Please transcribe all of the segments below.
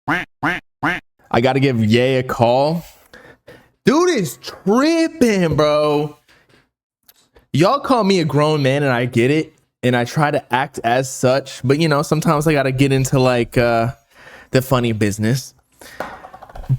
I gotta give Ye a call. Dude is tripping, bro. Y'all call me a grown man and I get it. And I try to act as such. But, you know, sometimes I gotta get into like the funny business.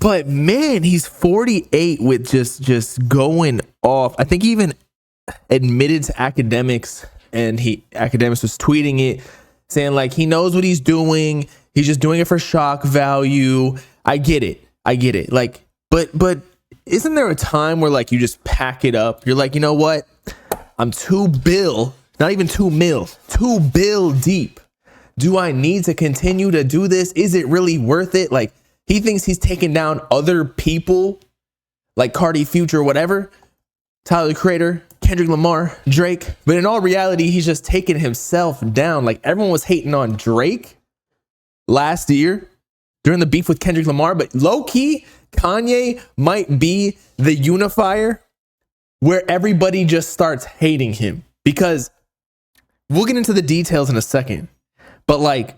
But man, he's 48 with just going off. I think he even admitted to academics, and academics was tweeting it, saying like he knows what he's doing. He's just doing it for shock value. I get it. Like, but isn't there a time where like you just pack it up? You're like, you know what? I'm $2 billion, not even 2 mil, $2 billion deep. Do I need to continue to do this? Is it really worth it? Like, he thinks he's taking down other people like Carti, Future, whatever, Tyler, the Creator, Kendrick Lamar, Drake. But in all reality, he's just taking himself down. Like, everyone was hating on Drake last year during the beef with Kendrick Lamar. But low key, Kanye might be the unifier where everybody just starts hating him. Because we'll get into the details in a second. But like,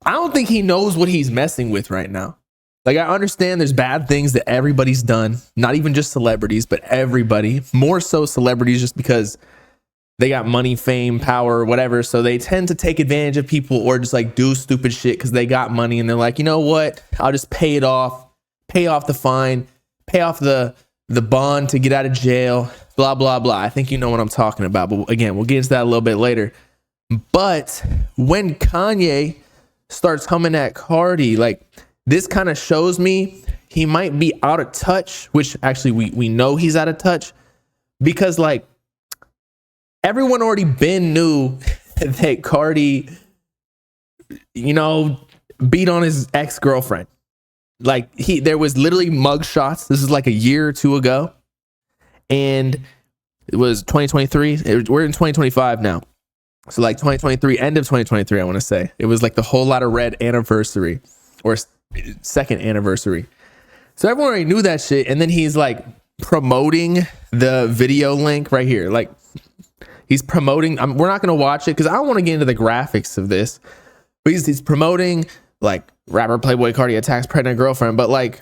I don't think he knows what he's messing with right now. Like, I understand there's bad things that everybody's done, not even just celebrities, but everybody, more so celebrities, just because they got money, fame, power, whatever. So they tend to take advantage of people or just like do stupid shit because they got money and they're like, you know what? I'll just pay it off, pay off the fine, pay off the bond to get out of jail, blah, blah, blah. I think you know what I'm talking about. But again, we'll get into that a little bit later. But when Kanye starts coming at Carti, like, this kind of shows me he might be out of touch, which actually we know he's out of touch, because like everyone already been knew that Carti, you know, beat on his ex-girlfriend. Like, there was literally mug shots. This is like a year or two ago, and it was 2023. We're in 2025 now. So like 2023, end of 2023, I want to say. It was like the Whole Lotta Red anniversary or second anniversary. So everyone already knew that shit. And then he's like promoting the video link right here. Like, he's promoting. We're not going to watch it because I don't want to get into the graphics of this. But he's promoting like rapper Playboi Carti attacks pregnant girlfriend. But like,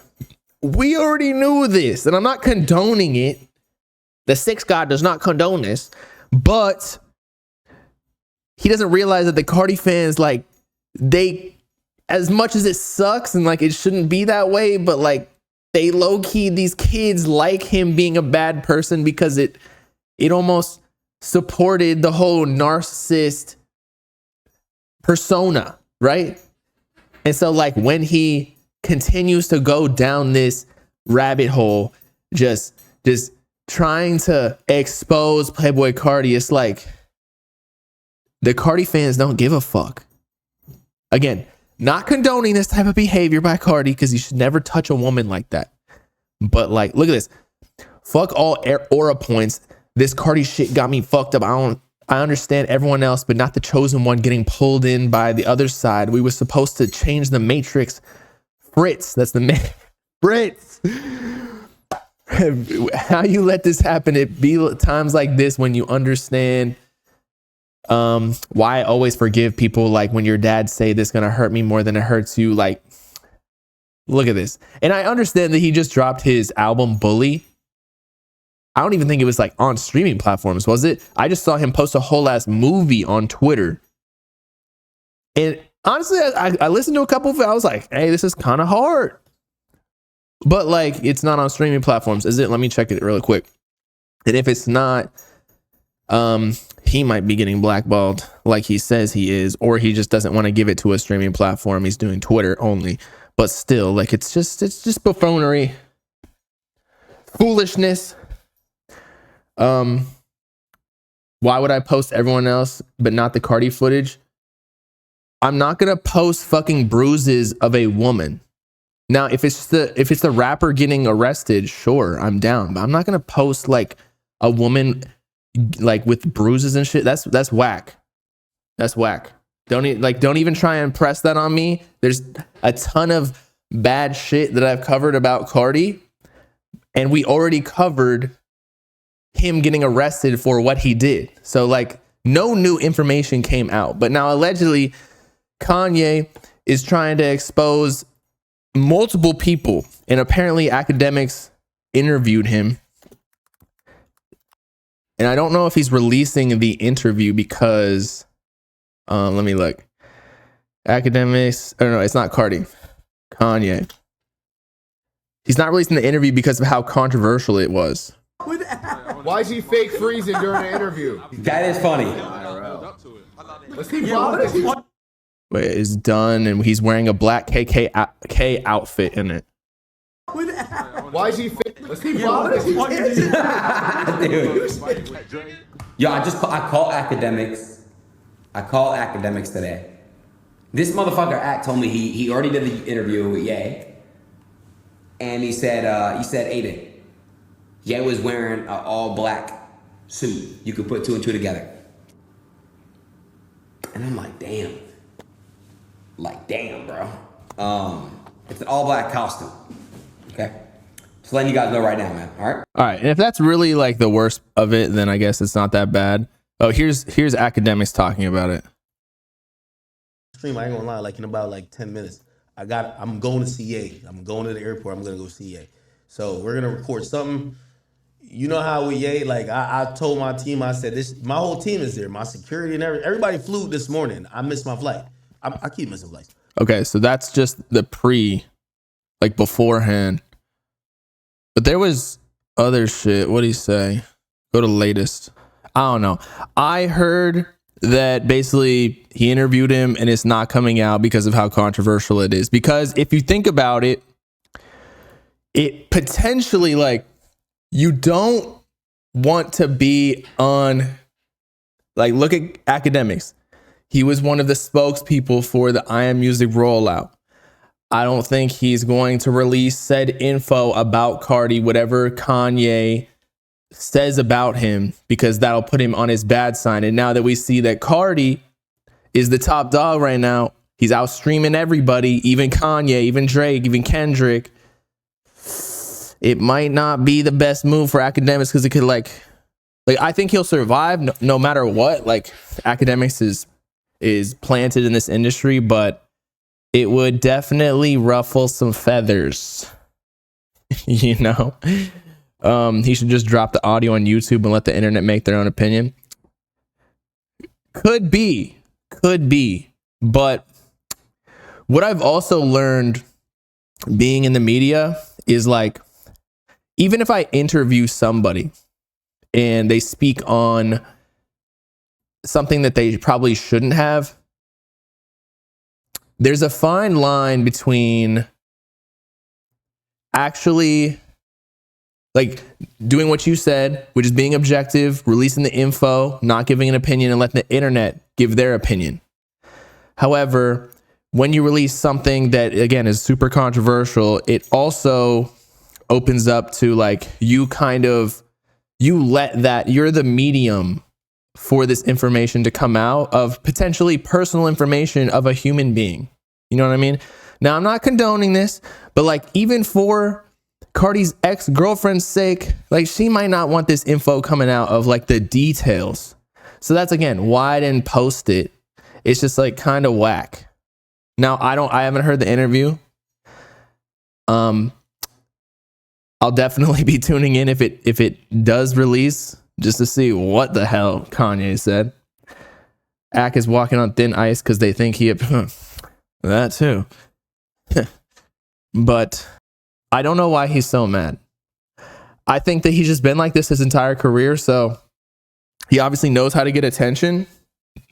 we already knew this. And I'm not condoning it. The Six God does not condone this. But he doesn't realize that the Carti fans, like, they, as much as it sucks and like it shouldn't be that way, but like they low key, these kids like him being a bad person because it almost supported the whole narcissist persona, right? And so like when he continues to go down this rabbit hole, just trying to expose Playboi Carti, it's like, the Carti fans don't give a fuck. Again, not condoning this type of behavior by Carti, because you should never touch a woman like that. But like, look at this. Fuck all aura points. This Carti shit got me fucked up. I understand everyone else, but not the chosen one getting pulled in by the other side. We were supposed to change the matrix. Fritz, that's the man. Fritz. How you let this happen? It be times like this when you understand why I always forgive people. Like when your dad say this gonna hurt me more than it hurts you. Like, look at this. And I understand that he just dropped his album Bully. I don't even think it was like on streaming platforms, was it? I just saw him post a whole ass movie on Twitter. And honestly, I listened to a couple of it. I was like, hey, this is kind of hard. But like, it's not on streaming platforms, is it? Let me check it really quick. And if it's not, he might be getting blackballed like he says he is, or he just doesn't want to give it to a streaming platform. He's doing Twitter only. But still, like, it's just buffoonery, foolishness. Why would I post everyone else but not the Carti footage? I'm not gonna post fucking bruises of a woman. Now, if it's the rapper getting arrested, sure, I'm down. But I'm not gonna post like a woman like with bruises and shit. That's whack. That's whack. Don't even try and press that on me. There's a ton of bad shit that I've covered about Carti, and we already covered him getting arrested for what he did. So like, no new information came out. But now allegedly Kanye is trying to expose multiple people, and apparently academics interviewed him. And I don't know if he's releasing the interview because let me look. Academics, oh no, it's not Carti. Kanye. He's not releasing the interview because of how controversial it was. Why is he fake freezing during the interview? That is funny. Let's keep following. Wait, it's done, and he's wearing a black KKK outfit in it. Why is he fake? Let's keep following. Dude. Yo, I call academics. I called academics today. This motherfucker Act told me he already did the interview with Ye, and he said Aiden, Ye was wearing an all black suit. You could put two and two together. And I'm like, damn. Bro. It's an all black costume. Okay. Just letting you guys know right now, man. All right. All right, and if that's really like the worst of it, then I guess it's not that bad. Oh, here's academics talking about it. Stream, I ain't gonna lie, like in about like 10 minutes, I'm going to CA. I'm going to the airport. I'm gonna go CA. So we're gonna record something. You know how with Ye, like I told my team, I said my whole team is there, my security and everybody flew this morning. I missed my flight. I keep missing flights. Okay, so that's just the like beforehand. But there was other shit. What'd he say? Go to latest. I don't know. I heard that basically he interviewed him and it's not coming out because of how controversial it is. Because if you think about it, it potentially, like, you don't want to be on, like, look at academics. He was one of the spokespeople for the I Am Music rollout. I don't think he's going to release said info about Carti, whatever Kanye says about him, because that'll put him on his bad side. And now that we see that Carti is the top dog right now, he's out streaming everybody, even Kanye, even Drake, even Kendrick. It might not be the best move for academics because it could like I think he'll survive no matter what. Like, academics is planted in this industry, but it would definitely ruffle some feathers. You know? He should just drop the audio on YouTube and let the internet make their own opinion. Could be. But what I've also learned being in the media is, like, even if I interview somebody and they speak on something that they probably shouldn't have, there's a fine line between actually, like, doing what you said, which is being objective, releasing the info, not giving an opinion, and letting the internet give their opinion. However, when you release something that, again, is super controversial, it also opens up to, like, you're the medium for this information to come out of potentially personal information of a human being. You know what I mean? Now, I'm not condoning this, but, like, even for Carti's ex-girlfriend's sake, like, she might not want this info coming out of, like, the details. So that's, again, why I didn't post it. It's just, like, kind of whack. Now, I haven't heard the interview. I'll definitely be tuning in if it does release, just to see what the hell Kanye said. Ack is walking on thin ice because they think that too. But I don't know why he's so mad. I think that he's just been like this his entire career, so he obviously knows how to get attention.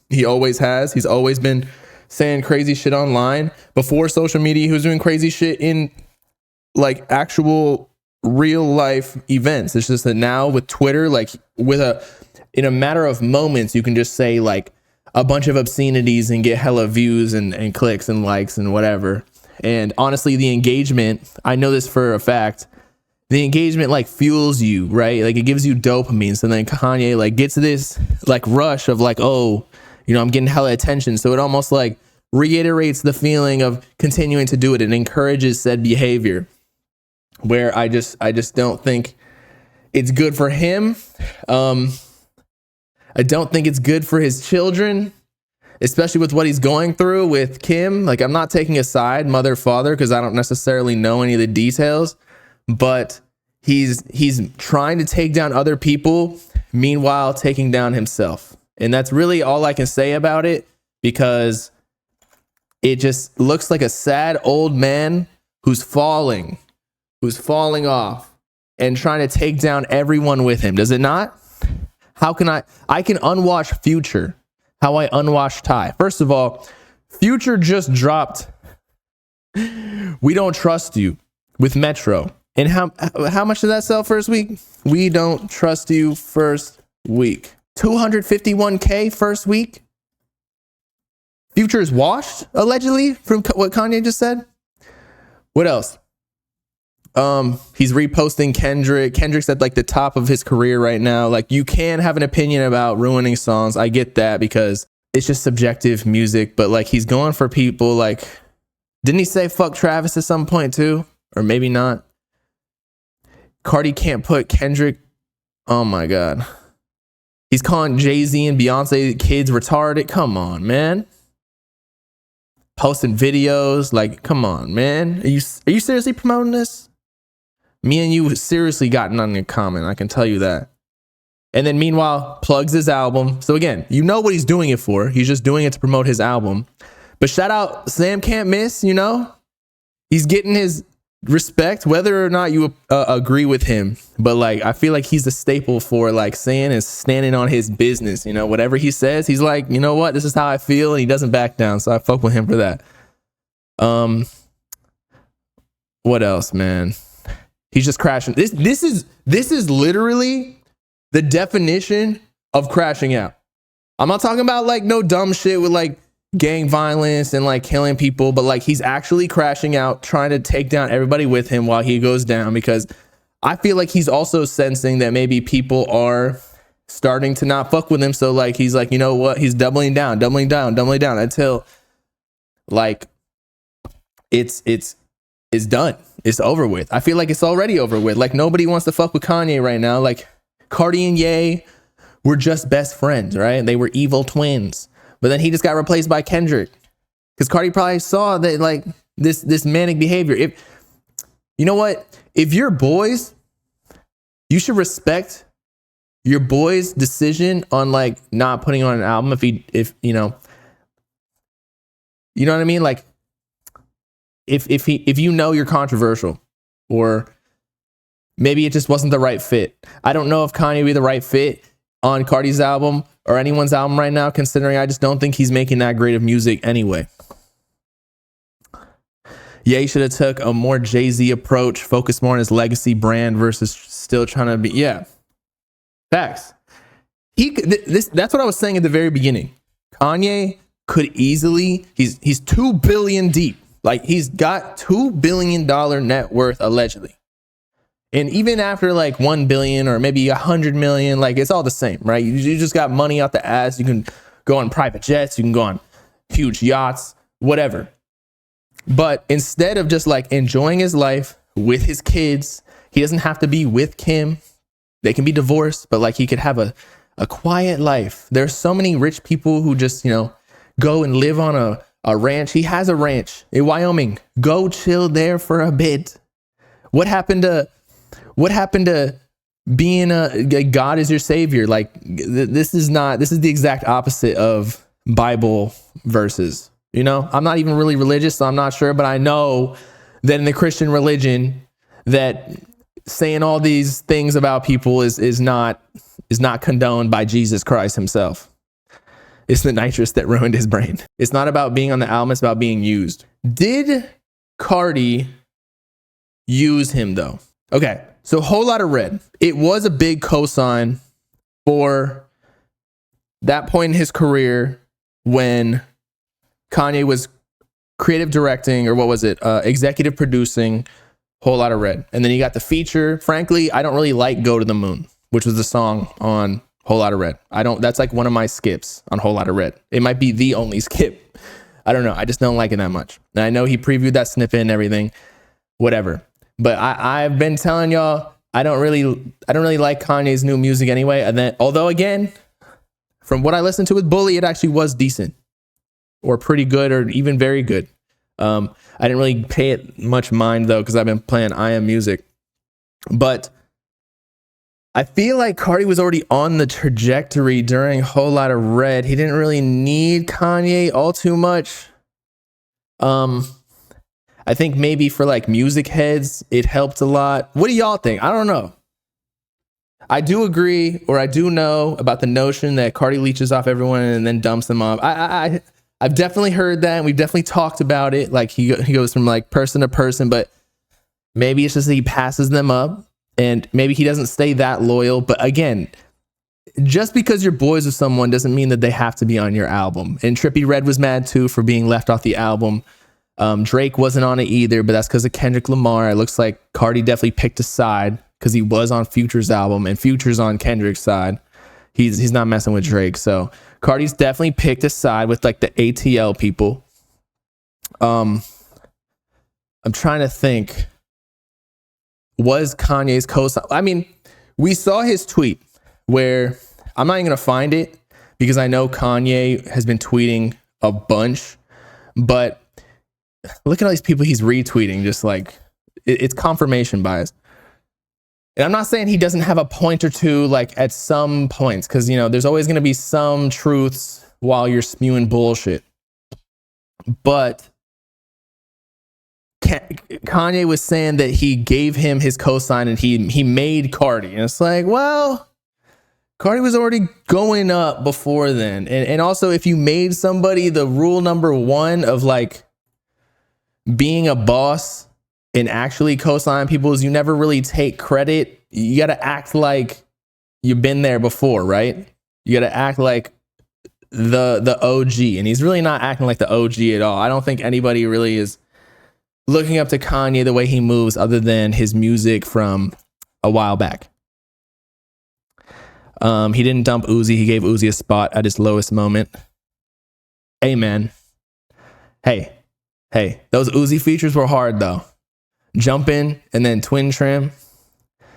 He always has. He's always been saying crazy shit online. Before social media, he was doing crazy shit in, like, actual real life events. It's just that now with Twitter, like, in a matter of moments, you can just say, like, a bunch of obscenities and get hella views and clicks and likes and whatever. And honestly, the engagement, I know this for a fact, the engagement, like, fuels you, right? Like, it gives you dopamine. So then Kanye, like, gets this, like, rush of, like, oh, you know, I'm getting hella attention. So it almost, like, reiterates the feeling of continuing to do it. It encourages said behavior, where I just don't think it's good for him. I don't think it's good for his children. especially with what he's going through with Kim. Like, I'm not taking a side, mother, father, because I don't necessarily know any of the details, but he's trying to take down other people, meanwhile taking down himself. And that's really all I can say about it, because it just looks like a sad old man who's falling off and trying to take down everyone with him. Does it not? How can I can unwash Future how I unwashed Ty. First of all, Future just dropped We Don't Trust You with Metro. And how much did that sell first week? We Don't Trust You first week. 251K first week. Future is washed, allegedly, from what Kanye just said. What else? He's reposting Kendrick. Kendrick's at like the top of his career right now. Like, you can have an opinion about ruining songs. I get that, because it's just subjective music. But like, he's going for people like, didn't he say fuck Travis at some point too? Or maybe not. Carti can't put Kendrick. Oh my God. He's calling Jay-Z and Beyonce kids retarded. Come on, man. Posting videos. Like, come on, man. Are you seriously promoting this? Me and you seriously got nothing in common. I can tell you that. And then meanwhile, plugs his album. So again, you know what he's doing it for. He's just doing it to promote his album. But shout out Sam Can't Miss, you know? He's getting his respect, whether or not you agree with him. But like, I feel like he's a staple for like saying and standing on his business. You know, whatever he says, he's like, you know what? This is how I feel. And he doesn't back down. So I fuck with him for that. What else, man? He's just crashing. This is literally the definition of crashing out. I'm not talking about like no dumb shit with like gang violence and like killing people, but like, he's actually crashing out, trying to take down everybody with him while he goes down, because I feel like he's also sensing that maybe people are starting to not fuck with him. So like, he's like, you know what? He's doubling down until like it's done. It's over with. I feel like it's already over with. Like, nobody wants to fuck with Kanye right now. Like, Carti and Ye were just best friends, right? They were evil twins. But then he just got replaced by Kendrick, because Carti probably saw that like this manic behavior. If you know what, if you're boys, you should respect your boy's decision on like not putting on an album. If you know what I mean? Like, if you know you're controversial, or maybe it just wasn't the right fit. I don't know if Kanye would be the right fit on Carti's album or anyone's album right now, considering I just don't think he's making that great of music anyway. Yeah, he should have took a more Jay-Z approach, focus more on his legacy brand versus still trying to be, yeah. Facts. That's what I was saying at the very beginning. Kanye could easily, he's $2 billion deep. Like, he's got $2 billion net worth, allegedly. And even after like 1 billion or maybe 100 million, like, it's all the same, right? You just got money out the ass. You can go on private jets. You can go on huge yachts, whatever. But instead of just like enjoying his life with his kids, he doesn't have to be with Kim. They can be divorced, but like, he could have a quiet life. There's so many rich people who just, you know, go and live on a ranch. He has a ranch in Wyoming. Go chill there for a bit. What happened to being a God is your savior? Like, this is the exact opposite of Bible verses. You know, I'm not even really religious, so I'm not sure, but I know that in the Christian religion, that saying all these things about people is not condoned by Jesus Christ himself. It's the nitrous that ruined his brain. It's not about being on the album, it's about being used. Did Carti use him though? Okay, so Whole Lotta Red. It was a big cosign for that point in his career when Kanye was creative directing, or what was it? Executive producing Whole Lotta Red. And then he got the feature. Frankly, I don't really like Go to the Moon, which was the song on Whole Lotta Red. That's like one of my skips on Whole Lotta Red. It might be the only skip. I don't know. I just don't like it that much. And I know he previewed that snippet and everything, whatever. But I've been telling y'all, I don't really like Kanye's new music anyway. And then, although again, from what I listened to with Bully, it actually was decent. or pretty good or even very good. I didn't really pay it much mind though, because I've been playing I Am Music. But I feel like Carti was already on the trajectory during Whole Lotta Red. He didn't really need Kanye all too much. I think maybe for like music heads, it helped a lot. What do y'all think? I don't know. I do agree, or I do know about the notion that Carti leeches off everyone and then dumps them off. I've definitely heard that, and we've definitely talked about it. Like he goes from like person to person, but maybe it's just that he passes them up, and maybe he doesn't stay that loyal. But again, just because you're boys with someone doesn't mean that they have to be on your album. And Trippie Redd was mad too for being left off the album. Drake wasn't on it either, but that's because of Kendrick Lamar. It looks like Carti definitely picked a side because he was on Future's album, and Future's on Kendrick's side. He's not messing with Drake. So Carti's definitely picked a side with like the ATL people. I'm trying to think. Was Kanye's co-sign? I mean, we saw his tweet where I'm not even going to find it because I know Kanye has been tweeting a bunch, but look at all these people he's retweeting. Just like it's confirmation bias. And I'm not saying he doesn't have a point or two like at some points, because, you know, there's always going to be some truths while you're spewing bullshit. But Kanye was saying that he gave him his cosign and he made Carti. And it's like, well, Carti was already going up before then. And also, if you made somebody, the rule number one of like being a boss and actually co-sign people is you never really take credit. You got to act like you've been there before, right? You got to act like the OG, and he's really not acting like the OG at all. I don't think anybody really is looking up to Kanye the way he moves other than his music from a while back. He didn't dump Uzi. He gave Uzi a spot at his lowest moment. Amen. Hey, those Uzi features were hard though. Jump In and then Twin Trim.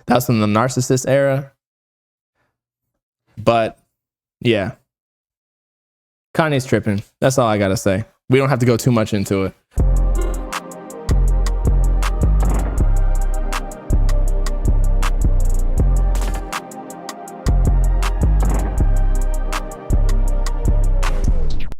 That was from the Narcissist era. But yeah, Kanye's tripping. That's all I gotta say. We don't have to go too much into it.